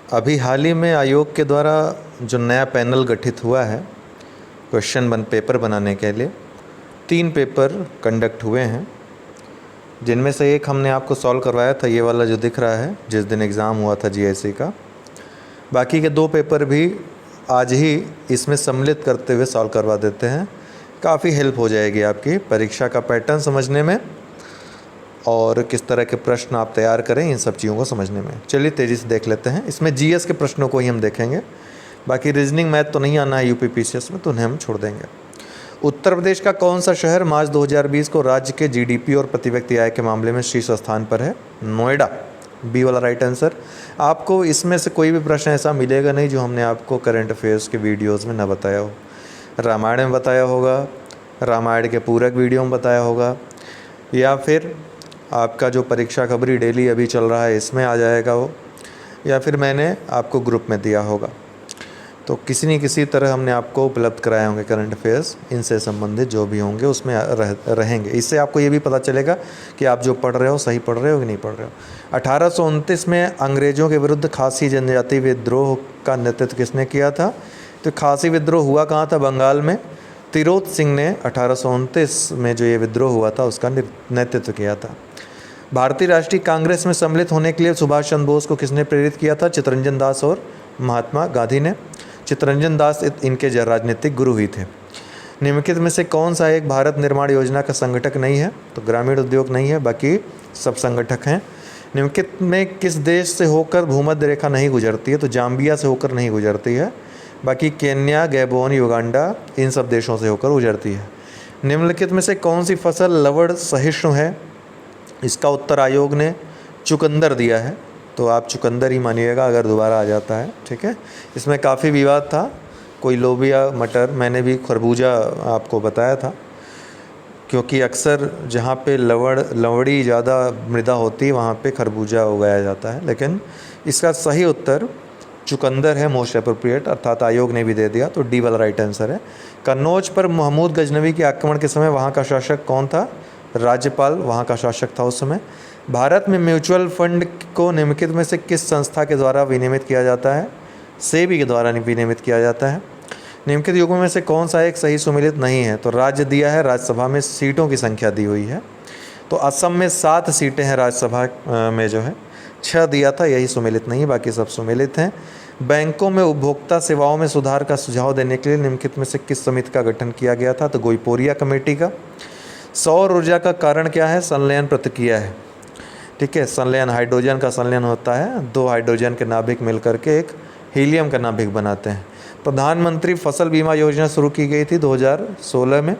अभी हाल ही में आयोग के द्वारा जो नया पैनल गठित हुआ है पेपर बनाने के लिए, 3 पेपर कंडक्ट हुए हैं, जिनमें से एक हमने आपको सॉल्व करवाया था, ये वाला जो दिख रहा है, जिस दिन एग्ज़ाम हुआ था जीआईसी का। बाकी के 2 पेपर भी आज ही इसमें सम्मिलित करते हुए सॉल्व करवा देते हैं। काफ़ी हेल्प हो जाएगी आपकी परीक्षा का पैटर्न समझने में और किस तरह के प्रश्न आप तैयार करें, इन सब चीज़ों को समझने में। चलिए तेज़ी से देख लेते हैं। इसमें जीएस के प्रश्नों को ही हम देखेंगे, बाकी रीजनिंग मैथ तो नहीं आना है यूपीपीसीएस में, तो उन्हें हम छोड़ देंगे। उत्तर प्रदेश का कौन सा शहर मार्च 2020 को राज्य के जीडीपी और प्रति व्यक्ति आय के मामले में शीर्ष स्थान पर है? नोएडा, बी वाला राइट आंसर। आपको इसमें से कोई भी प्रश्न ऐसा मिलेगा नहीं जो हमने आपको करंट अफेयर्स के वीडियोज़ में ना बताया हो। रामायण में बताया होगा, रामायण के पूरक वीडियो में बताया होगा, या फिर आपका जो परीक्षा खबरी डेली अभी चल रहा है इसमें आ जाएगा वो, या फिर मैंने आपको ग्रुप में दिया होगा। तो किसी न किसी तरह हमने आपको उपलब्ध कराए होंगे करंट अफेयर्स, इनसे संबंधित जो भी होंगे उसमें रहेंगे। इससे आपको ये भी पता चलेगा कि आप जो पढ़ रहे हो सही पढ़ रहे हो कि नहीं पढ़ रहे हो। 1829 में अंग्रेज़ों के विरुद्ध खासी जनजाति विद्रोह का नेतृत्व किसने किया था? तो खासी विद्रोह हुआ कहाँ था? बंगाल में। तिरोत सिंह ने 1829 में जो ये विद्रोह हुआ था उसका नेतृत्व किया था। भारतीय राष्ट्रीय कांग्रेस में सम्मिलित होने के लिए सुभाष चंद्र बोस को किसने प्रेरित किया था? चित्तरंजन दास और महात्मा गांधी ने। चित्तरंजन दास इनके राजनीतिक गुरु ही थे। निम्नलिखित में से कौन सा एक भारत निर्माण योजना का संगठक नहीं है? तो ग्रामीण उद्योग नहीं है, बाकी सब संगठक हैं। निम्नलिखित में किस देश से होकर भूमध्य रेखा नहीं गुजरती है? तो जाम्बिया से होकर नहीं गुजरती है, बाकी केन्या, गैबोन, युगांडा, इन सब देशों से होकर गुजरती है। निम्नलिखित में से कौन सी फसल लवण सहिष्णु है? इसका उत्तर आयोग ने चुकंदर दिया है, तो आप चुकंदर ही मानिएगा अगर दोबारा आ जाता है, ठीक है। इसमें काफ़ी विवाद था, कोई लोबिया, मटर, मैंने भी खरबूजा आपको बताया था, क्योंकि अक्सर जहाँ पे लवड़ी ज़्यादा मृदा होती है वहाँ पे खरबूजा उगाया जाता है, लेकिन इसका सही उत्तर चुकंदर है, मोस्ट अप्रोप्रिएट, अर्थात आयोग ने भी दे दिया, तो डी वाला राइट आंसर है। कन्नौज पर महमूद गजनवी के आक्रमण के समय वहाँ का शासक कौन था? राज्यपाल वहाँ का शासक था उस समय। भारत में म्यूचुअल फंड को निम्नलिखित में से किस संस्था के द्वारा विनियमित किया जाता है? सेबी के द्वारा विनियमित किया जाता है। निम्नलिखित युग्म में से कौन सा एक सही सुमेलित नहीं है? तो राज्य दिया है, राज्यसभा में सीटों की संख्या दी हुई है, तो असम में 7 सीटें हैं राज्यसभा में जो है, 6 दिया था, यही सुमेलित नहीं, बाकी सब सुमेलित हैं। बैंकों में उपभोक्ता सेवाओं में सुधार का सुझाव देने के लिए निम्नलिखित में से किस समिति का गठन किया गया था? तो गोईपोरिया कमेटी का। सौर ऊर्जा का कारण क्या है? संलयन प्रतिक्रिया है, ठीक है। संलयन, हाइड्रोजन का संलयन होता है, 2 हाइड्रोजन के नाभिक मिलकर के एक हीलियम का नाभिक बनाते हैं। प्रधानमंत्री फसल बीमा योजना शुरू की गई थी 2016 में,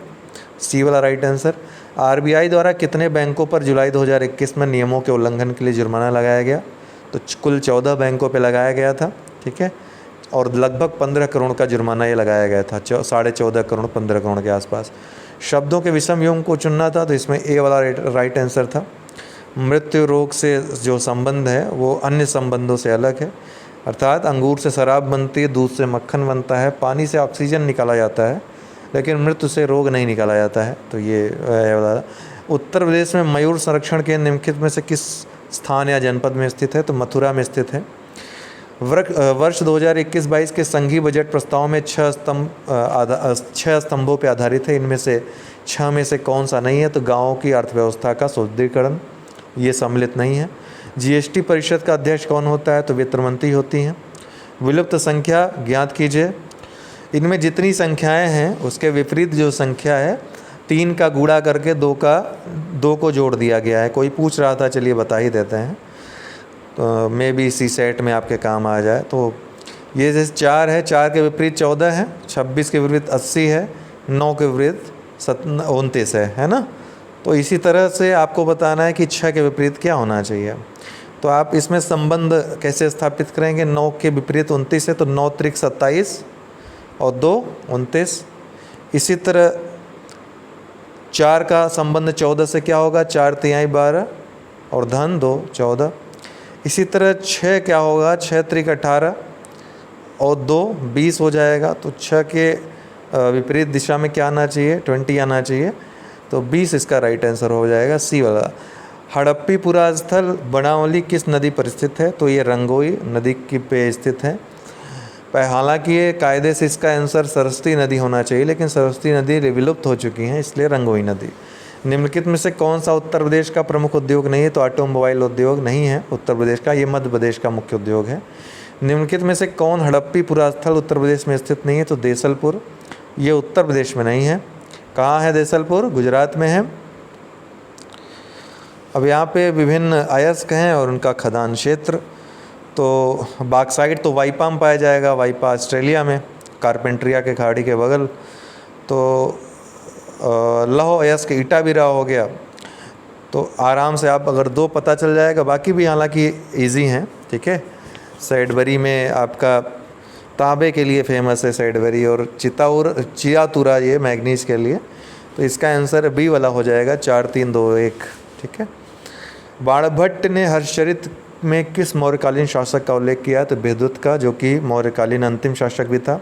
सी वाला राइट आंसर। आरबीआई द्वारा कितने बैंकों पर जुलाई 2021 में नियमों के उल्लंघन के लिए जुर्माना लगाया गया? तो कुल 14 बैंकों पर लगाया गया था, ठीक है, और लगभग 15 करोड़ का जुर्माना ये लगाया गया था, 14.5 करोड़ 15 करोड़ के आसपास। शब्दों के विषम युग्म को चुनना था, तो इसमें ए वाला राइट आंसर था। मृत्यु रोग से जो संबंध है वो अन्य संबंधों से अलग है, अर्थात अंगूर से शराब बनती है, दूध से मक्खन बनता है, पानी से ऑक्सीजन निकाला जाता है, लेकिन मृत्यु से रोग नहीं निकाला जाता है, तो ये वाला। उत्तर प्रदेश में मयूर संरक्षण केंद्र निम्नलिखित में से किस स्थान या जनपद में स्थित है? तो मथुरा में स्थित है। वर्ष 2021-22 के संघीय बजट प्रस्ताव में 6 स्तंभों पर आधारित है, इनमें से 6 में से कौन सा नहीं है? तो गाँव की अर्थव्यवस्था का सुदृढ़ीकरण, ये सम्मिलित नहीं है। जीएसटी परिषद का अध्यक्ष कौन होता है? तो वित्त मंत्री होती हैं। विलुप्त संख्या ज्ञात कीजिए। इनमें जितनी संख्याएं हैं उसके विपरीत जो संख्या है, 3 का गुणा करके 2 को जोड़ दिया गया है। कोई पूछ रहा था, चलिए बता ही देते हैं, तो मे बी इसी सेट में आपके काम आ जाए। तो ये जैसे 4 है, 4 के विपरीत 14 है, 26 के विपरीत 80 है, 9 के विपरीत 29 है ना। तो इसी तरह से आपको बताना है कि 6 के विपरीत क्या होना चाहिए। तो आप इसमें संबंध कैसे स्थापित करेंगे? 9 के विपरीत 29 है, तो 9 त्रिक 27 और 2 29। इसी तरह 4 का संबंध 14 से क्या होगा? 4 तिहाई 12 और धन 2 14। इसी तरह 6 क्या होगा? 6 त्रिक 18 और 2 20 हो जाएगा। तो 6 के विपरीत दिशा में क्या आना चाहिए? 20 आना चाहिए, तो 20 इसका राइट आंसर हो जाएगा, सी वाला। हड़प्पीपुरा स्थल बनावली किस नदी पर स्थित है? तो ये रंगोई नदी की पे स्थित है। हालांकि ये कायदे से इसका आंसर सरस्वती नदी होना चाहिए, लेकिन सरस्वती नदी विलुप्त हो चुकी हैं, इसलिए रंगोई नदी। निम्नलिखित में से कौन सा उत्तर प्रदेश का प्रमुख उद्योग नहीं है? तो ऑटोमोबाइल उद्योग नहीं है उत्तर प्रदेश का, ये मध्य प्रदेश का मुख्य उद्योग है। निम्नलिखित में से कौन हड़प्पीपुरा स्थल उत्तर प्रदेश में स्थित नहीं है? तो देसलपुर, ये उत्तर प्रदेश में नहीं है। कहाँ है देसलपुर? गुजरात में है। अब यहाँ पे विभिन्न अयस्क हैं और उनका खदान क्षेत्र। तो बॉक्साइट तो वाइपा में पाया जाएगा, वाइपा ऑस्ट्रेलिया में, कारपेंट्रिया के खाड़ी के बगल। तो लौह अयस्क इटाबिरा हो गया। तो आराम से आप अगर 2 पता चल जाएगा, बाकी भी हालांकि इजी हैं, ठीक है। सैडबरी में आपका तांबे के लिए फेमस है सैडबरी, और चियातुरा ये मैग्नीज के लिए। तो इसका आंसर बी वाला हो जाएगा, 4 3 2 1, ठीक है। बाणभट्ट ने हर्षचरित में किस मौर्यकालीन शासक का उल्लेख किया? तो विद्युत का, जो कि मौर्यकालीन अंतिम शासक भी था।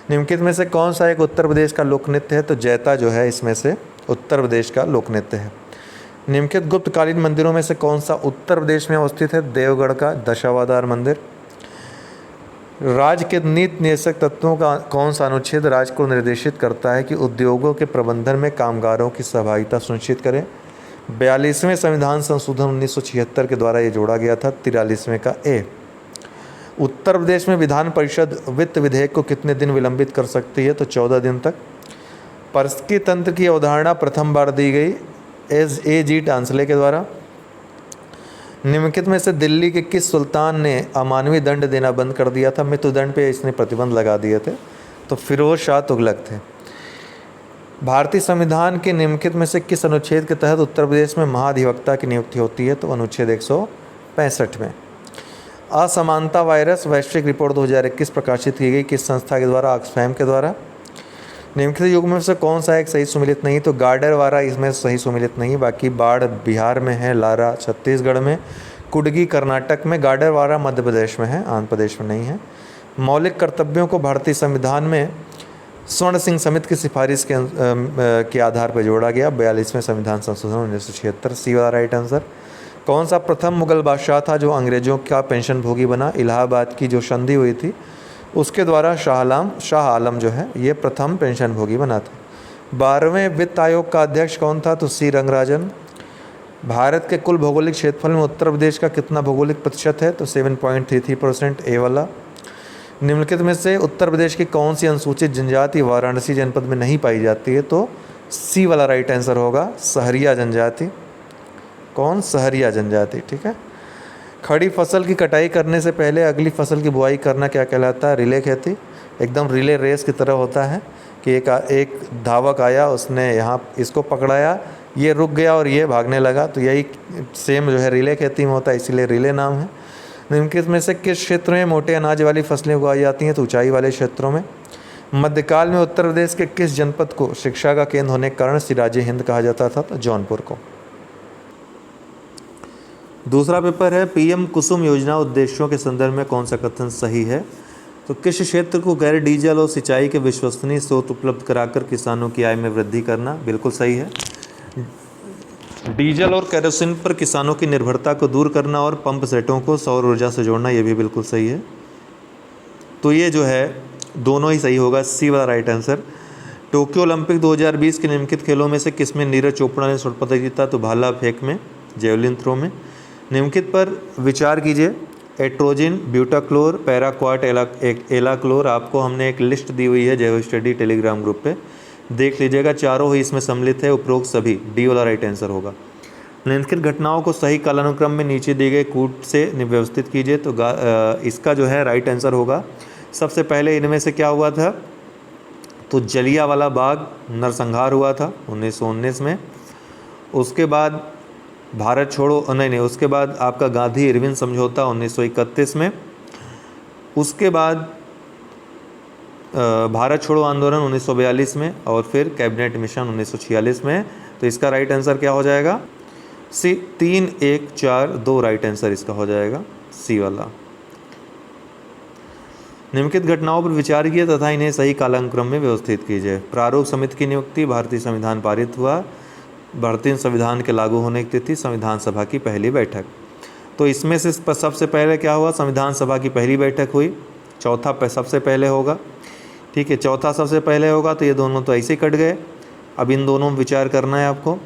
निम्नलिखित में से कौन सा एक उत्तर प्रदेश का लोक नृत्य है? तो जैता जो है इसमें से उत्तर प्रदेश का लोक नृत्य है। निम्नलिखित गुप्तकालीन मंदिरों में से कौन सा उत्तर प्रदेश में अवस्थित है? देवगढ़ का दशावतार मंदिर। राज्य के नीति निर्देशक तत्वों का कौन सा अनुच्छेद राज्य को निर्देशित करता है कि उद्योगों के प्रबंधन में कामगारों की सहभागिता सुनिश्चित करें? 42वें संविधान संशोधन 1976 के द्वारा ये जोड़ा गया था, 43वें का ए। उत्तर प्रदेश में विधान परिषद वित्त विधेयक को कितने दिन विलंबित कर सकती है? तो 14 दिन तक। परस्की तंत्र की अवधारणा प्रथम बार दी गई A.G. टांसले के द्वारा। निम्नलिखित में से दिल्ली के किस सुल्तान ने अमानवीय दंड देना बंद कर दिया था? मृत्युदंड पे इसने प्रतिबंध लगा दिए थे। तो फिरोज शाह तुगलक थे। भारतीय संविधान के निम्नलिखित में से किस अनुच्छेद के तहत उत्तर प्रदेश में महाधिवक्ता की नियुक्ति होती है? तो अनुच्छेद 165 में। असमानता वायरस वैश्विक रिपोर्ट 2021 प्रकाशित की गई किस संस्था के द्वारा? ऑक्सफैम के द्वारा। निम्नलिखित युग में से कौन सा एक सही सुमिलित नहीं? तो गाडरवारा इसमें सही सुमिलित नहीं। बाकी बाढ़ बिहार में है, लारा छत्तीसगढ़ में, कुडगी कर्नाटक में, गाडरवारा मध्य प्रदेश में है, आंध्र प्रदेश में नहीं है। मौलिक कर्तव्यों को भारतीय संविधान में स्वर्ण सिंह समिति की सिफारिश के आधार पर जोड़ा गया, 42वें संविधान संशोधन 1976। सी वाला राइट आंसर। कौन सा प्रथम मुगल बादशाह था जो अंग्रेजों का पेंशन भोगी बना? इलाहाबाद की जो संधि हुई थी उसके द्वारा शाह आलम जो है ये प्रथम पेंशन भोगी बना था। 12वें वित्त आयोग का अध्यक्ष कौन था? तो सी रंगराजन। भारत के कुल भौगोलिक क्षेत्रफल में उत्तर प्रदेश का कितना भौगोलिक प्रतिशत है? तो 7.33%, ए वाला। निम्नलिखित में से उत्तर प्रदेश की कौन सी अनुसूचित जनजाति वाराणसी जनपद में नहीं पाई जाती है? तो सी वाला राइट आंसर होगा, सहरिया जनजाति। कौन? सहरिया जनजाति, ठीक है। खड़ी फसल की कटाई करने से पहले अगली फसल की बुआई करना क्या कहलाता है? रिले खेती। एकदम रिले रेस की तरह होता है कि एक धावक आया, उसने यहाँ इसको पकड़ाया, ये रुक गया और ये भागने लगा। तो यही सेम जो है रिले खेती में होता है, इसीलिए रिले नाम है। निम्नलिखित में से किस क्षेत्र में मोटे अनाज वाली फसलें उगाई जाती हैं? तो ऊंचाई वाले क्षेत्रों में। मध्यकाल में उत्तर प्रदेश के किस जनपद को शिक्षा का केंद्र होने के कारण सिराजे हिंद कहा जाता था? तो जौनपुर को। दूसरा पेपर है पीएम कुसुम योजना उद्देश्यों के संदर्भ में कौन सा कथन सही है? तो किस क्षेत्र को गैर डीजल और सिंचाई के विश्वसनीय स्रोत उपलब्ध कराकर किसानों की आय में वृद्धि करना? बिल्कुल सही है। डीजल और केरोसिन पर किसानों की निर्भरता को दूर करना और पंप सेटों को सौर ऊर्जा से जोड़ना, ये भी बिल्कुल सही है। तो ये जो है दोनों ही सही होगा, सी वाला राइट आंसर। टोक्यो ओलंपिक 2020 के निम्नलिखित खेलों में से किसमें नीरज चोपड़ा ने स्वर्ण पदक जीता? तो भाला फेंक में, जेवलिन थ्रो में। निम्नलिखित पर विचार कीजिए। एट्रोजिन, ब्यूटाक्लोर, पैराक्वाट, एलाक्लोर। आपको हमने एक लिस्ट दी हुई है जैव स्टडी टेलीग्राम ग्रुप पे, देख लीजिएगा। चारों ही इसमें सम्मिलित है, उपरोक्त सभी, डी वाला राइट आंसर होगा। निम्नलिखित घटनाओं को सही कालानुक्रम में नीचे दिए गए कूट से व्यवस्थित कीजिए। तो इसका जो है राइट आंसर होगा, सबसे पहले इनमें से क्या हुआ था? तो जलियांवाला बाग नरसंहार हुआ था 1919 में। उसके बाद भारत छोड़ो नहीं, उसके बाद आपका गांधी इरविन समझौता 1931 में। उसके बाद भारत छोड़ो आंदोलन 1942 में, और फिर कैबिनेट मिशन 1946 में। तो इसका राइट आंसर क्या हो जाएगा? सी। 3 1 4 2 राइट आंसर इसका हो जाएगा, सी वाला। निम्नलिखित घटनाओं पर विचार किए तथा इन्हें सही कालानुक्रम में व्यवस्थित कीजिए। प्रारूप समिति की नियुक्ति, भारतीय संविधान पारित हुआ, भारतीय संविधान के लागू होने की तिथि संविधान सभा की पहली बैठक। तो इसमें से सबसे पहले क्या हुआ, संविधान सभा की पहली बैठक हुई। चौथा सबसे पहले होगा, ठीक है, चौथा सबसे पहले होगा, तो ये दोनों तो ऐसे ही कट गए। अब इन दोनों में विचार करना है आपको।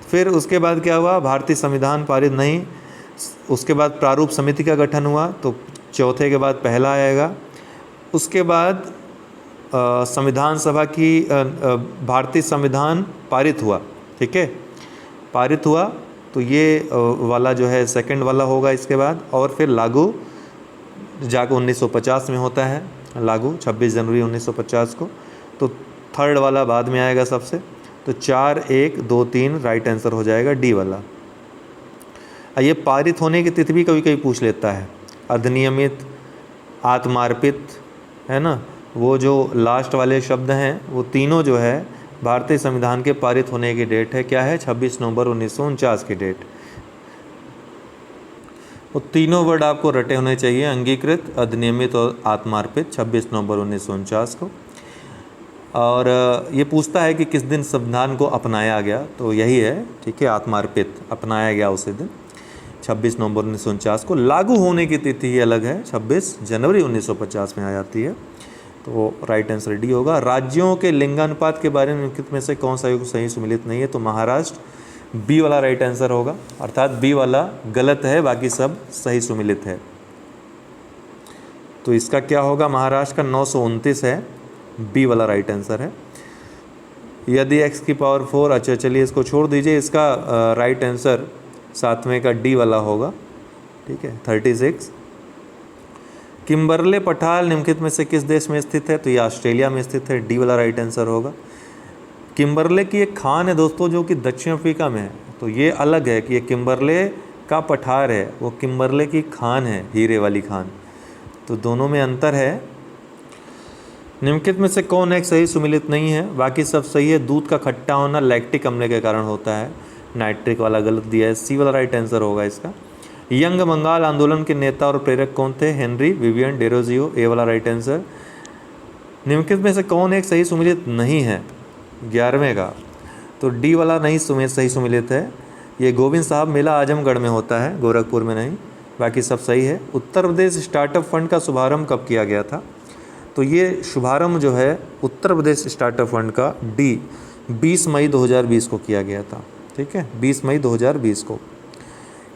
फिर उसके बाद क्या हुआ, भारतीय संविधान पारित नहीं, उसके बाद प्रारूप समिति का गठन हुआ, तो चौथे के बाद पहला आएगा। उसके बाद संविधान सभा की भारतीय संविधान पारित हुआ, ठीक है, पारित हुआ, तो ये वाला जो है सेकंड वाला होगा इसके बाद। और फिर लागू जाकर 1950 में होता है लागू, 26 जनवरी 1950 को। तो थर्ड वाला बाद में आएगा सबसे। तो 4, 1, 2, 3 राइट आंसर हो जाएगा डी वाला। ये पारित होने की तिथि भी कभी कभी पूछ लेता है। अधिनियमित, आत्मार्पित, है ना, वो जो लास्ट वाले शब्द हैं वो तीनों जो है भारतीय संविधान के पारित होने की डेट है, क्या है, 26 नवंबर 1949 की डेट। वो तीनों वर्ड आपको रटे होने चाहिए, अंगीकृत, अधिनियमित और आत्मार्पित, 26 नवंबर 1949 को। और ये पूछता है कि किस दिन संविधान को अपनाया गया, तो यही है, ठीक है, आत्मार्पित, अपनाया गया उसी दिन 26 नवंबर 1949 को। लागू होने की तिथि अलग है, 26 जनवरी 1950 में आ जाती है। तो राइट आंसर डी होगा। राज्यों के लिंगानुपात के बारे में निम्नलिखित में से कौन सा युग सही सुमेलित नहीं है, तो महाराष्ट्र, बी वाला राइट आंसर होगा, अर्थात बी वाला गलत है, बाकी सब सही सुमेलित है। तो इसका क्या होगा, महाराष्ट्र का 929 है, बी वाला राइट आंसर है। यदि x की पावर 4, अच्छा चलिए इसको छोड़ दीजिए, इसका राइट आंसर सातवें का डी वाला होगा, ठीक है, 36। किम्बरले पठार निम्नलिखित में से किस देश में स्थित है, तो ये ऑस्ट्रेलिया में स्थित है, डी वाला राइट आंसर होगा। किम्बरले की एक खान है दोस्तों जो कि दक्षिण अफ्रीका में है, तो ये अलग है कि ये किम्बरले का पठार है, वो किम्बरले की खान है, हीरे वाली खान, तो दोनों में अंतर है। निम्नलिखित में से कौन एक सही सुमेलित नहीं है, बाकी सब सही है। दूध का खट्टा होना लैक्टिक अम्ल के कारण होता है, नाइट्रिक वाला गलत दिया है, सी वाला राइट आंसर होगा इसका। यंग बंगाल आंदोलन के नेता और प्रेरक कौन थे, हेनरी विवियन डेरोजियो, ए वाला राइट आंसर। निम्नलिखित में से कौन एक सही सुमेलित नहीं है, 11वें का, तो डी वाला नहीं सही सुमेलित है। ये गोविंद साहब मेला आजमगढ़ में होता है, गोरखपुर में नहीं, बाकी सब सही है। उत्तर प्रदेश स्टार्टअप फंड का शुभारंभ कब किया गया था, तो ये शुभारंभ जो है उत्तर प्रदेश स्टार्टअप फंड का डी 20 मई 2020 को किया गया था, ठीक है, 20 मई 2020 को।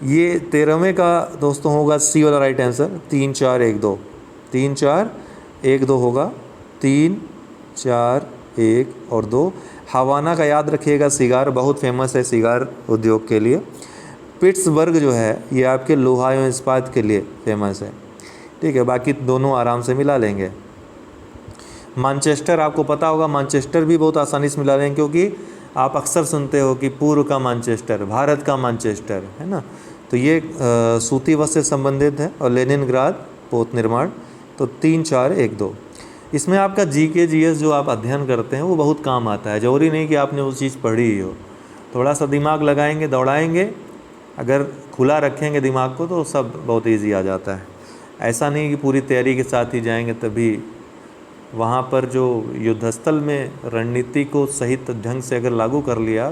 ये 13वें का दोस्तों होगा सी वाला राइट आंसर, 3, 4, 1, 2, 3, 4, 1, 2 होगा, 3, 4, 1 और 2। हवाना का याद रखिएगा, सिगार बहुत फेमस है सिगार उद्योग के लिए। पिट्सबर्ग जो है ये आपके लोहा एवं इस्पात के लिए फेमस है, ठीक है, बाकी दोनों आराम से मिला लेंगे। मैनचेस्टर आपको पता होगा, मैनचेस्टर भी बहुत आसानी से मिला लेंगे, क्योंकि आप अक्सर सुनते हो कि पूर्व का मैनचेस्टर, भारत का मैनचेस्टर, है ना, तो ये सूती वस्त्र से संबंधित है। और लेनिनग्राद पोत निर्माण, तो 3, 4, 1, 2। इसमें आपका जीके जीएस जो आप अध्ययन करते हैं वो बहुत काम आता है, जरूरी नहीं कि आपने वो चीज़ पढ़ी ही हो, थोड़ा सा दिमाग लगाएंगे, दौड़ाएंगे, अगर खुला रखेंगे दिमाग को तो सब बहुत ईजी आ जाता है। ऐसा नहीं कि पूरी तैयारी के साथ ही जाएंगे, तभी वहाँ पर जो युद्धस्थल में रणनीति को सही ढंग से अगर लागू कर लिया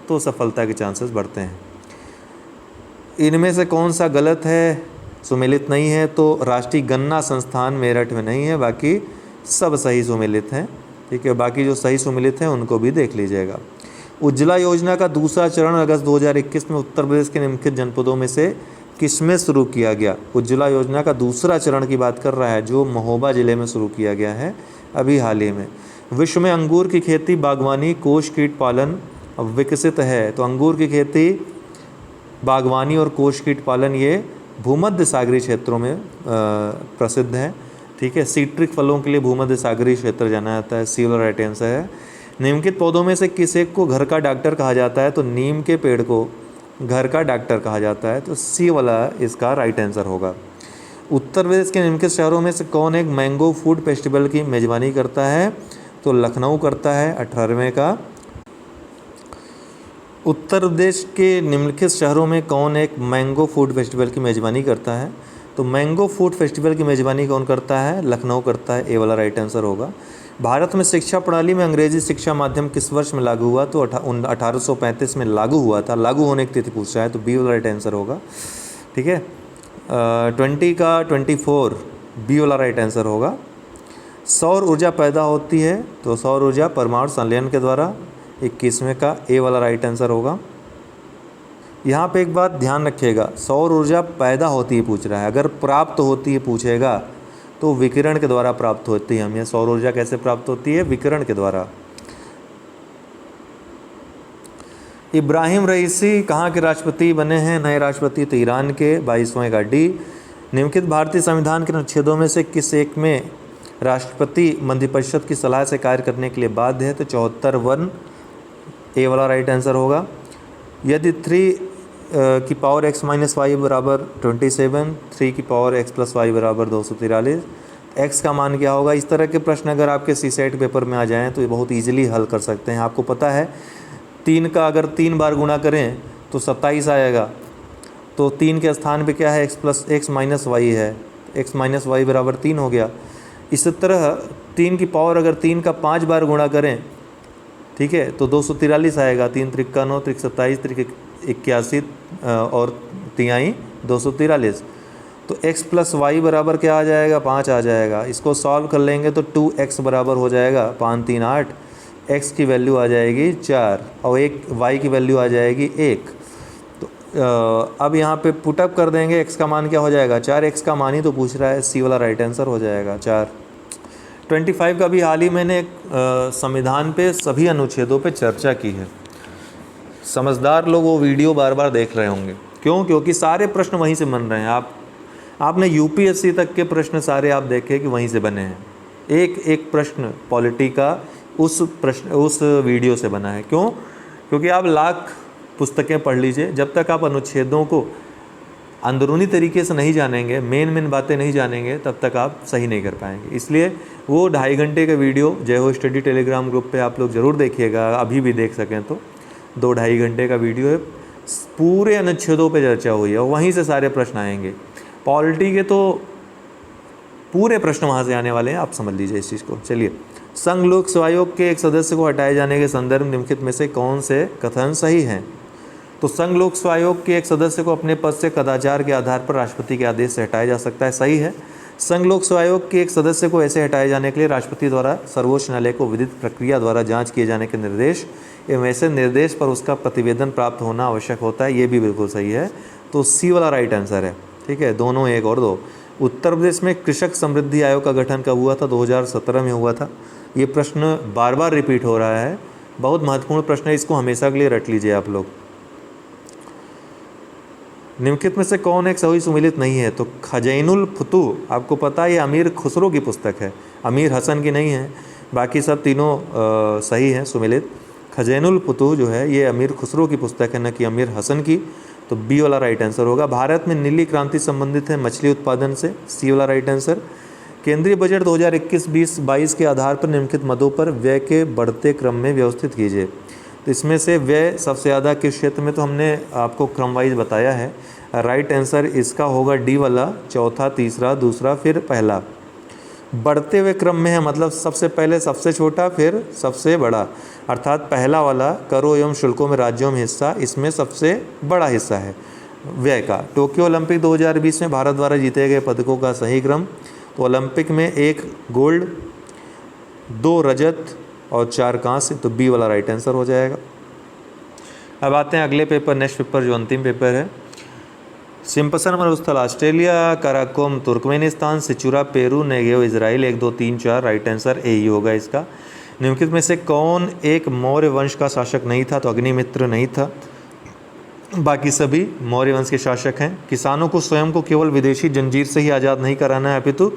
तो सफलता के चांसेस बढ़ते हैं। इनमें से कौन सा गलत है, सुमेलित नहीं है, तो राष्ट्रीय गन्ना संस्थान मेरठ में नहीं है, बाकी सब सही सुमेलित हैं, ठीक है, बाकी जो सही सुमेलित हैं उनको भी देख लीजिएगा। उज्ज्वला योजना का दूसरा चरण अगस्त 2021 में उत्तर प्रदेश के निम्नलिखित जनपदों में से किसमें शुरू किया गया। उज्ज्वला योजना का दूसरा चरण की बात कर रहा है, जो महोबा ज़िले में शुरू किया गया है अभी हाल ही में। विश्व में अंगूर की खेती, बागवानी, कोष कीट पालन विकसित है, तो अंगूर की खेती, बागवानी और कोष कीट पालन ये भूमध्य सागरीय क्षेत्रों में प्रसिद्ध है, ठीक है। सिट्रिक फलों के लिए भूमध्य सागरीय क्षेत्र जाना जाता है, सी वाला राइट आंसर है। निम्नलिखित पौधों में से किस एक को घर का डॉक्टर कहा जाता है, तो नीम के पेड़ को घर का डॉक्टर कहा जाता है, तो सी वाला इसका राइट आंसर होगा। उत्तर प्रदेश के निम्नलिखित शहरों में से कौन एक मैंगो फूड फेस्टिवल की मेज़बानी करता है, तो लखनऊ करता है, 18वें का। उत्तर प्रदेश के निम्नलिखित शहरों में कौन एक मैंगो फूड फेस्टिवल की मेज़बानी करता है, तो मैंगो फूड फेस्टिवल की मेज़बानी कौन करता है, लखनऊ करता है, ए वाला राइट आंसर होगा। भारत में शिक्षा प्रणाली में अंग्रेजी शिक्षा माध्यम किस वर्ष में लागू हुआ? तो 1835 में लागू हुआ था। लागू होने की तिथि पूछ रहा है तो बी वाला राइट आंसर होगा। ठीक है, 20 का 24 बी वाला राइट आंसर होगा। सौर ऊर्जा पैदा होती है तो सौर ऊर्जा परमाणु संलयन के द्वारा, 21वें का ए वाला राइट आंसर होगा। यहाँ पे एक बात ध्यान रखिएगा, सौर ऊर्जा पैदा होती है पूछ रहा है, अगर प्राप्त होती है पूछेगा तो विकिरण के द्वारा प्राप्त होती है। हमें सौर ऊर्जा कैसे प्राप्त होती है? विकिरण के द्वारा। इब्राहिम रईसी कहाँ के राष्ट्रपति बने हैं? नए राष्ट्रपति तो ईरान के, 22वें का डी। निम्नलिखित भारतीय संविधान के अनुच्छेदों में से किस एक में राष्ट्रपति मंत्रिपरिषद की सलाह से कार्य करने के लिए बाध्य है? तो 74 ए वाला राइट आंसर होगा। यदि 3 की पावर x माइनस वाई बराबर 27, 3 की पावर x प्लस वाई बराबर 243, x का मान क्या होगा? इस तरह के प्रश्न अगर आपके CSET पेपर में आ जाएं तो ये बहुत इजीली हल कर सकते हैं। आपको पता है 3 का अगर 3 बार गुणा करें तो 27 आएगा, तो 3 के स्थान पे क्या है? x माइनस वाई है, x माइनस वाई बराबर 3 हो गया। इसी तरह 3 की पावर अगर 3 का 5 बार गुणा करें, ठीक है, तो 243 आएगा। 3 त्रिक का 9, त्रिक 27, त्रिक 81 और तिहाई 243। तो x प्लस वाई बराबर क्या आ जाएगा? 5 आ जाएगा। इसको सॉल्व कर लेंगे तो 2x बराबर हो जाएगा 5 3 8, x की वैल्यू आ जाएगी 4 और एक y की वैल्यू आ जाएगी 1। तो अब यहाँ पे पुटअप कर देंगे, x का मान क्या हो जाएगा? 4। x का मान ही तो पूछ रहा है, सी वाला राइट आंसर हो जाएगा 4। 25 का भी हाल ही मैंने संविधान पे सभी अनुच्छेदों पे चर्चा की है। समझदार लोग वो वीडियो बार बार देख रहे होंगे। क्यों? क्योंकि सारे प्रश्न वहीं से बन रहे हैं। आपने UPSC तक के प्रश्न सारे आप देखे कि वहीं से बने हैं। एक एक प्रश्न पॉलिटी का उस वीडियो से बना है। क्यों? क्योंकि आप लाख पुस्तकें पढ़ लीजिए, जब तक आप अनुच्छेदों को अंदरूनी तरीके से नहीं जानेंगे, मेन बातें नहीं जानेंगे, तब तक आप सही नहीं कर पाएंगे। इसलिए वो 2.5 घंटे का वीडियो जय हो स्टडी टेलीग्राम ग्रुप पे आप लोग ज़रूर देखिएगा, अभी भी देख सकें तो। 2-2.5 घंटे का वीडियो है, पूरे अनुच्छेदों पे चर्चा हुई है और वहीं से सारे प्रश्न आएंगे। पॉलिटी के तो पूरे प्रश्न वहाँ से आने वाले हैं, आप समझ लीजिए इस चीज़ को। चलिए, संघ लोक सेवा आयोग के एक सदस्य को हटाए जाने के संदर्भ निम्नलिखित में से कौन से कथन सही हैं? तो संघ लोक सेवा आयोग के एक सदस्य को अपने पद से कदाचार के आधार पर राष्ट्रपति के आदेश से हटाया जा सकता है, सही है। संघ लोक सेवा आयोग के एक सदस्य को ऐसे हटाए जाने के लिए राष्ट्रपति द्वारा सर्वोच्च न्यायालय को विधिक प्रक्रिया द्वारा जांच किए जाने के निर्देश एवं ऐसे निर्देश पर उसका प्रतिवेदन प्राप्त होना आवश्यक होता है, ये भी बिल्कुल सही है। तो सी वाला राइट आंसर है। ठीक है, दोनों 1 और 2। उत्तर प्रदेश में कृषक समृद्धि आयोग का गठन कब हुआ था? 2017 में हुआ था। ये प्रश्न बार बार रिपीट हो रहा है, बहुत महत्वपूर्ण प्रश्न है, इसको हमेशा के लिए रट लीजिए आप लोग। निम्नलिखित में से कौन एक सही सुमिलित नहीं है? तो खजैनुल फुतू, आपको पता है ये अमीर खुसरो की पुस्तक है, अमीर हसन की नहीं है। बाकी सब तीनों सही हैं सुमिलित। खजैनुल फुतू जो है ये अमीर खुसरो की पुस्तक है, न कि अमीर हसन की। तो बी वाला राइट आंसर होगा। भारत में नीली क्रांति संबंधित है मछली उत्पादन से, सी वाला राइट आंसर। केंद्रीय बजट 2021-22 के आधार पर निम्नलिखित मदों पर व्यय के बढ़ते क्रम में व्यवस्थित कीजिए। तो इसमें से व्यय सबसे ज़्यादा किस क्षेत्र में? तो हमने आपको क्रम वाइज बताया है। राइट आंसर इसका होगा डी वाला, चौथा, तीसरा, दूसरा, फिर पहला। बढ़ते हुए क्रम में है, मतलब सबसे पहले सबसे छोटा फिर सबसे बड़ा, अर्थात पहला वाला करों एवं शुल्कों में राज्यों में हिस्सा, इसमें सबसे बड़ा हिस्सा है व्यय का। टोक्यो ओलंपिक 2020 में भारत द्वारा जीते गए पदकों का सही क्रम, तो ओलंपिक में 1 गोल्ड, 2 रजत और 4 कांस्य, तो बी वाला राइट आंसर हो जाएगा। अब आते हैं अगले पेपर, नेक्स्ट पेपर जो अंतिम पेपर है। सिम्पसन मरुस्थल Australia, Karakum Turkmenistan, Sechura Peru, Negev Israel. 1 2 3 4 right answer A ही होगा इसका। निम्नलिखित में से कौन एक मौर्य वंश का शासक नहीं था? तो अग्निमित्र नहीं था, बाकी सभी मौर्य वंश के शासक हैं। किसानों को स्वयं को केवल विदेशी जंजीर से ही आज़ाद नहीं कराना है, अपितु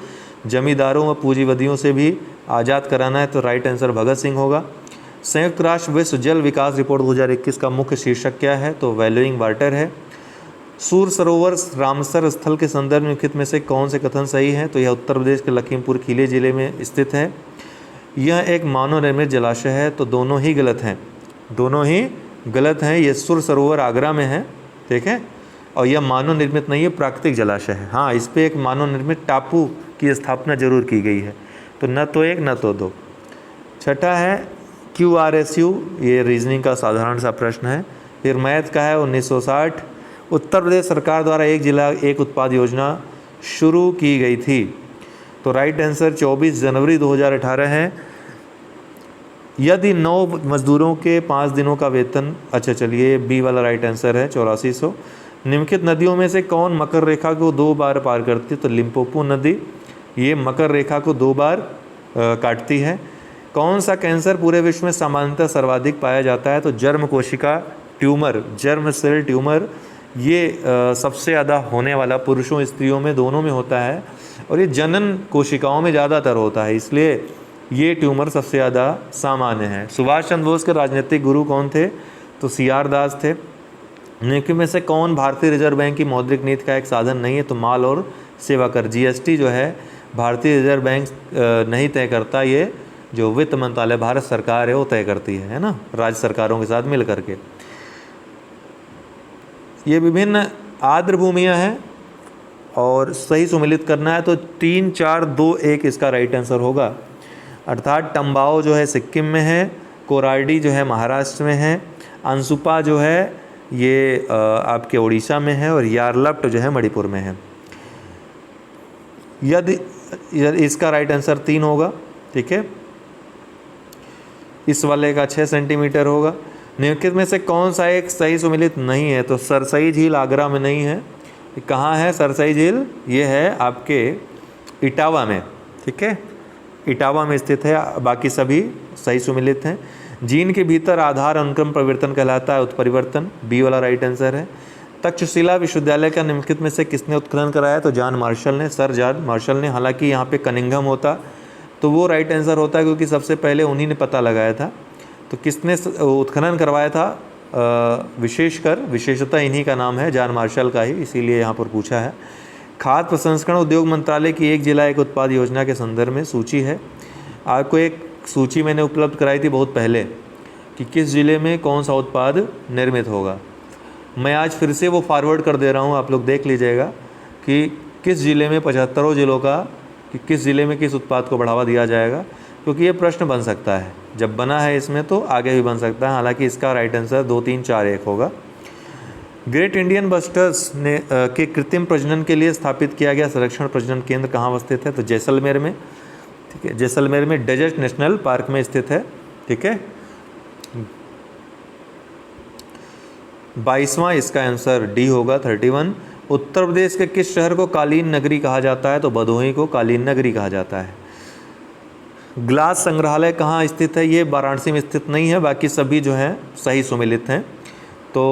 जमींदारों व पूंजीवादियों से भी आज़ाद कराना है, तो राइट आंसर भगत सिंह होगा। संयुक्त राष्ट्र विश्व जल विकास रिपोर्ट 2021 का मुख्य शीर्षक क्या है? तो वैल्यूइंग वाटर है। सूर सरोवर रामसर स्थल के संदर्भ निम्नलिखित में से कौन से कथन सही हैं? तो यह उत्तर प्रदेश के लखीमपुर खीरी जिले में स्थित है। यह एक मानव निर्मित जलाशय है, तो दोनों ही गलत हैं, दोनों ही गलत हैं। ये सुर सरोवर आगरा में है, ठीक है, और यह मानव निर्मित नहीं है, प्राकृतिक जलाशय है। हाँ, इस पर एक मानव निर्मित टापू की स्थापना जरूर की गई है। तो न तो 1 न तो 2। छठा है QRSU, ये रीजनिंग का साधारण सा प्रश्न है। फिर मैथ का है 1960, उत्तर प्रदेश सरकार द्वारा एक जिला एक उत्पाद योजना शुरू की गई थी। तो राइट आंसर 24 जनवरी 2018 है। यदि 9 मजदूरों के 5 दिनों का वेतन, अच्छा चलिए बी वाला राइट आंसर है 8400। निम्नलिखित नदियों में से कौन मकर रेखा को 2 बार पार करती है? तो लिम्पोपो नदी, ये मकर रेखा को 2 बार काटती है। कौन सा कैंसर पूरे विश्व में सामान्यतः सर्वाधिक पाया जाता है? तो जर्म कोशिका ट्यूमर, जर्म सेल ट्यूमर, ये सबसे ज़्यादा होने वाला पुरुषों स्त्रियों में दोनों में होता है, और ये जनन कोशिकाओं में ज़्यादातर होता है, इसलिए ये ट्यूमर सबसे ज़्यादा सामान्य है। सुभाष चंद्र बोस के राजनीतिक गुरु कौन थे? तो CR दास थे। निम्नलिखित में से कौन भारतीय रिजर्व बैंक की मौद्रिक नीति का एक साधन नहीं है? तो माल और सेवा कर, GST जो है भारतीय रिजर्व बैंक नहीं तय करता, ये जो वित्त मंत्रालय भारत सरकार है वो तय करती है ना, राज्य सरकारों के साथ मिल करके। ये विभिन्न आर्द्र भूमियाँ हैं और सही सुमेलित करना है, तो 3, 4, 2, 1 इसका राइट आंसर होगा। अर्थात टम्बाओ जो है सिक्किम में है, कोराडी जो है महाराष्ट्र में है, अंसुपा जो है ये आपके उड़ीसा में है, और यारलप्ट जो है मणिपुर में है। यदि इसका राइट आंसर 3 होगा, ठीक है। इस वाले का 6 सेंटीमीटर होगा। निम्नलिखित में से कौन सा एक सही सुमेलित नहीं है? तो सरसई झील आगरा में नहीं है। कहाँ है सरसई झील? ये है आपके इटावा में, ठीक है, इटावा में स्थित है, बाकी सभी सही सुमेलित हैं। जीन के भीतर आधार अनुक्रम परिवर्तन कहलाता है उत्परिवर्तन, बी वाला राइट आंसर है। तक्षशिला विश्वविद्यालय का निम्नलिखित में से किसने उत्खनन कराया? तो जॉन मार्शल ने, सर जॉन मार्शल ने। हालांकि यहाँ पे कनिंघम होता तो वो राइट आंसर होता है, क्योंकि सबसे पहले उन्हीं ने पता लगाया था। तो किसने उत्खनन करवाया था? विशेषकर विशेषतः इन्हीं का नाम है, जॉन मार्शल का ही, इसीलिए यहाँ पर पूछा है। खाद्य प्रसंस्करण उद्योग मंत्रालय की एक जिला एक उत्पाद योजना के संदर्भ में सूची है। आपको एक सूची मैंने उपलब्ध कराई थी बहुत पहले कि किस ज़िले में कौन सा उत्पाद निर्मित होगा। मैं आज फिर से वो फॉरवर्ड कर दे रहा हूँ, आप लोग देख लीजिएगा कि किस ज़िले में 75 जिलों का, कि किस ज़िले में किस उत्पाद को बढ़ावा दिया जाएगा, क्योंकि ये प्रश्न बन सकता है। जब बना है इसमें तो आगे भी बन सकता है। हालांकि इसका राइट आंसर 2, 3, 4, 1 होगा। ग्रेट इंडियन बस्टर्स ने के कृत्रिम प्रजनन के लिए स्थापित किया गया संरक्षण प्रजनन केंद्र कहाँ स्थित है? तो जैसलमेर में, ठीक है, जैसलमेर में डेजर्ट नेशनल पार्क में स्थित है, ठीक है। 22वां इसका आंसर डी होगा 31। उत्तर प्रदेश के किस शहर को कालीन नगरी कहा जाता है? तो भदोही को कालीन नगरी कहा जाता है। ग्लास संग्रहालय कहाँ स्थित है? ये वाराणसी में स्थित नहीं है, बाकी सभी जो हैं सही सुमेलित हैं। तो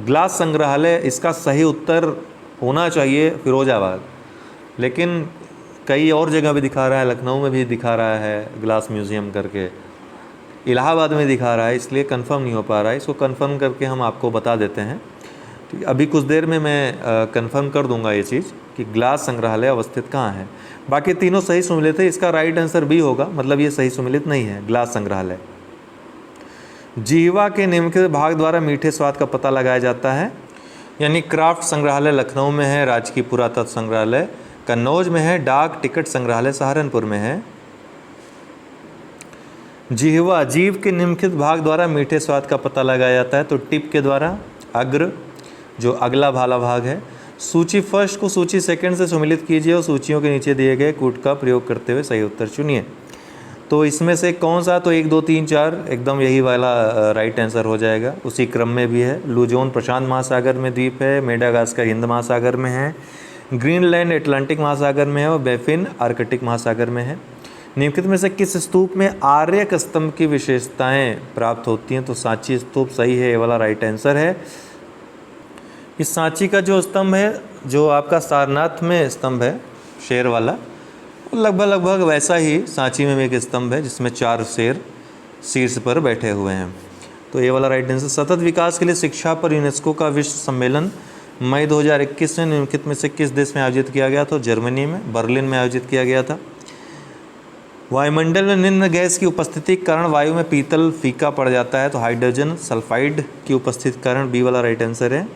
ग्लास संग्रहालय, इसका सही उत्तर होना चाहिए फिरोजाबाद, लेकिन कई और जगह भी दिखा रहा है, लखनऊ में भी दिखा रहा है ग्लास म्यूज़ियम करके, इलाहाबाद में दिखा रहा है, इसलिए कंफर्म नहीं हो पा रहा है। इसको कंफर्म करके हम आपको बता देते हैं। ठीक, अभी कुछ देर में मैं कंफर्म कर दूंगा ये चीज़ कि ग्लास संग्रहालय अवस्थित कहाँ है। बाकी तीनों सही सुमेलित है, इसका राइट आंसर बी होगा, मतलब ये सही सुमेलित नहीं है ग्लास संग्रहालय। जीवा के निम्नलिखित भाग द्वारा मीठे स्वाद का पता लगाया जाता है, यानी क्राफ्ट संग्रहालय लखनऊ में है, राजकीय पुरातत्व संग्रहालय कन्नौज में है, डाक टिकट संग्रहालय सहारनपुर में है। जिह्वा, जीव के निम्नलिखित भाग द्वारा मीठे स्वाद का पता लगाया जाता है, तो टिप के द्वारा, अग्र जो अगला भाला भाग है। सूची फर्स्ट को सूची सेकंड से सुमेलित कीजिए और सूचियों के नीचे दिए गए कूट का प्रयोग करते हुए सही उत्तर चुनिए। तो इसमें से कौन सा? तो 1, 2, 3, 4 एकदम यही वाला राइट आंसर हो जाएगा, उसी क्रम में भी है। लुजोन प्रशांत महासागर में द्वीप है, मेडागास्कर हिंद महासागर में है, ग्रीनलैंड अटलांटिक महासागर में है, और बैफिन आर्कटिक महासागर में है। निम्नलिखित में से किस स्तूप में आर्यक स्तंभ की विशेषताएं प्राप्त होती हैं? तो सांची स्तूप सही है, ये वाला राइट आंसर है। इस सांची का जो स्तंभ है, जो आपका सारनाथ में स्तंभ है शेर वाला, लगभग वैसा ही सांची में एक स्तंभ है जिसमें 4 शेर शीर्ष पर बैठे हुए हैं। तो ये वाला राइट आंसर। सतत विकास के लिए शिक्षा पर यूनेस्को का विश्व सम्मेलन मई 2021 में निम्नलिखित में से किस देश में आयोजित किया गया? तो जर्मनी में, बर्लिन में आयोजित किया गया था। वायुमंडल में निम्न गैस की उपस्थिति के कारण वायु में पीतल फीका पड़ जाता है, तो हाइड्रोजन सल्फाइड की उपस्थिति के कारण, बी वाला राइट आंसर है।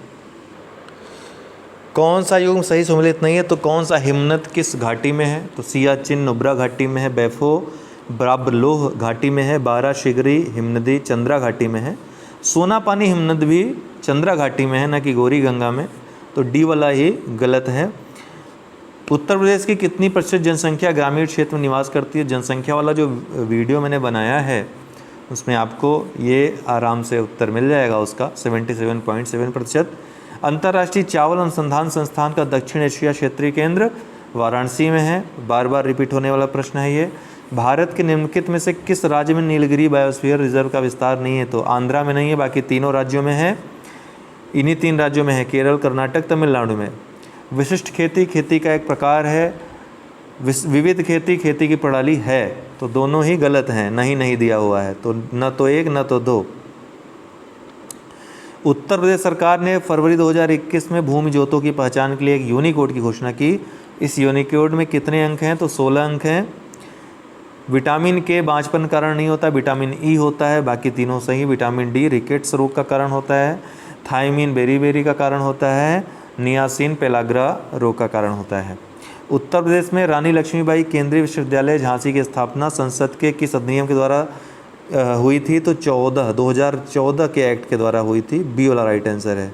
कौन सा युग्म सही सुमेलित नहीं है? तो कौन सा हिमनद किस घाटी में है? तो सियाचिन नुब्रा घाटी में है, बैफो ब्राबलोह घाटी में है, बारा शिगरी हिमनदी चंद्रा घाटी में है, सोनापानी हिमनद भी चंद्रा घाटी में है, न कि गौरी गंगा में, तो डी वाला ही गलत है। उत्तर प्रदेश की कितनी प्रतिशत जनसंख्या ग्रामीण क्षेत्र में निवास करती है? जनसंख्या वाला जो वीडियो मैंने बनाया है उसमें आपको ये आराम से उत्तर मिल जाएगा उसका, 77.7%। अंतर्राष्ट्रीय चावल अनुसंधान संस्थान का दक्षिण एशिया क्षेत्रीय केंद्र वाराणसी में है, बार बार रिपीट होने वाला प्रश्न है ये। भारत के निम्नलिखित में से किस राज्य में नीलगिरी बायोस्फीयर रिजर्व का विस्तार नहीं है? तो आंध्रा में नहीं है, बाकी तीनों राज्यों में है। इन्हीं 3 राज्यों में है, केरल, कर्नाटक, तमिलनाडु में। विशिष्ट खेती का एक प्रकार है, विविध खेती की प्रणाली है, तो दोनों ही गलत हैं, नहीं दिया हुआ है, तो न तो 1 न तो 2। उत्तर प्रदेश सरकार ने फरवरी 2021 में भूमि जोतों की पहचान के लिए एक यूनिकोड की घोषणा की। इस यूनिकोड में कितने अंक हैं? तो 16 अंक हैं। विटामिन के बांझपन कारण नहीं होता, विटामिन ई होता है, बाकी तीनों सही। विटामिन डी रिकेट्स रोग का कारण होता है, थायमीन बेरीबेरी का कारण होता है, नियासिन पेलाग्रा रोग का कारण होता है। उत्तर प्रदेश में रानी लक्ष्मीबाई केंद्रीय विश्वविद्यालय झांसी की स्थापना संसद के किस अधिनियम के द्वारा हुई थी? तो 2014 के एक्ट के द्वारा हुई थी, बी वाला राइट आंसर है।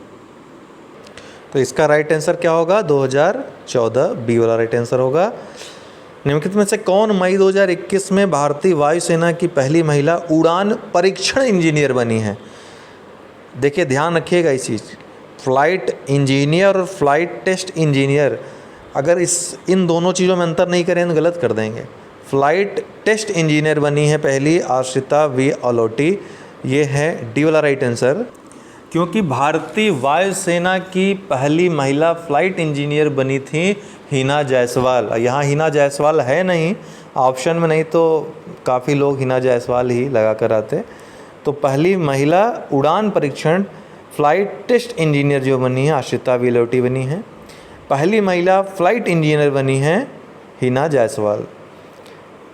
तो इसका राइट आंसर क्या होगा? 2014, बी वाला राइट आंसर होगा। निम्नलिखित में से कौन मई 2021 में भारतीय वायुसेना की पहली महिला उड़ान परीक्षण इंजीनियर बनी है? देखिए ध्यान रखिएगा इस चीज़, फ्लाइट इंजीनियर और फ्लाइट टेस्ट इंजीनियर, अगर इन दोनों चीज़ों में अंतर नहीं करें तो गलत कर देंगे। फ्लाइट टेस्ट इंजीनियर बनी है पहली आश्रिता वी अलोटी, ये है डी वाला राइट आंसर। क्योंकि भारतीय वायुसेना की पहली महिला फ्लाइट इंजीनियर बनी थी हिना जायसवाल। यहाँ हिना जायसवाल है नहीं ऑप्शन में, नहीं तो काफ़ी लोग हिना जायसवाल ही लगा कर आते। तो पहली महिला उड़ान परीक्षण फ्लाइट टेस्ट इंजीनियर जो बनी है आश्रिता वी अलोटी बनी है। पहली महिला फ्लाइट इंजीनियर बनी है हिना जायसवाल।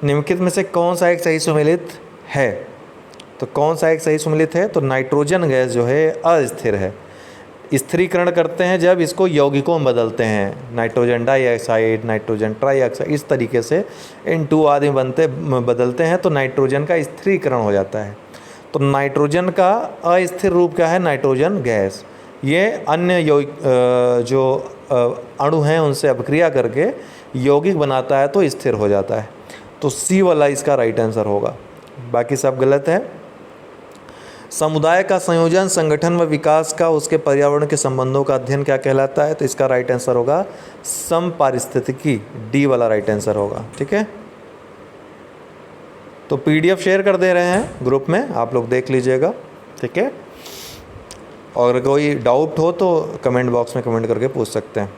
निम्नलिखित में से कौन सा एक सही सुमेलित है? तो कौन सा एक सही सुमेलित है? तो नाइट्रोजन गैस जो है अस्थिर है। स्थिरीकरण करते हैं जब इसको यौगिकों में बदलते हैं, नाइट्रोजन डाइऑक्साइड, नाइट्रोजन ट्राइऑक्साइड, इस तरीके से N2 आदि बदलते हैं तो नाइट्रोजन का स्थिरीकरण हो जाता है। तो नाइट्रोजन का अस्थिर रूप क्या है? Nitrogen gas. ये अन्य जो अणु हैं उनसे अपक्रिया करके यौगिक बनाता है तो स्थिर हो जाता है। तो सी वाला इसका राइट आंसर होगा, बाकी सब गलत है। समुदाय का संयोजन, संगठन व विकास का उसके पर्यावरण के संबंधों का अध्ययन क्या कहलाता है? तो इसका राइट आंसर होगा समपारिस्थितिकी, डी वाला राइट आंसर होगा। ठीक है, तो PDF शेयर कर दे रहे हैं ग्रुप में, आप लोग देख लीजिएगा। ठीक है, और कोई डाउट हो तो कमेंट बॉक्स में कमेंट करके पूछ सकते हैं।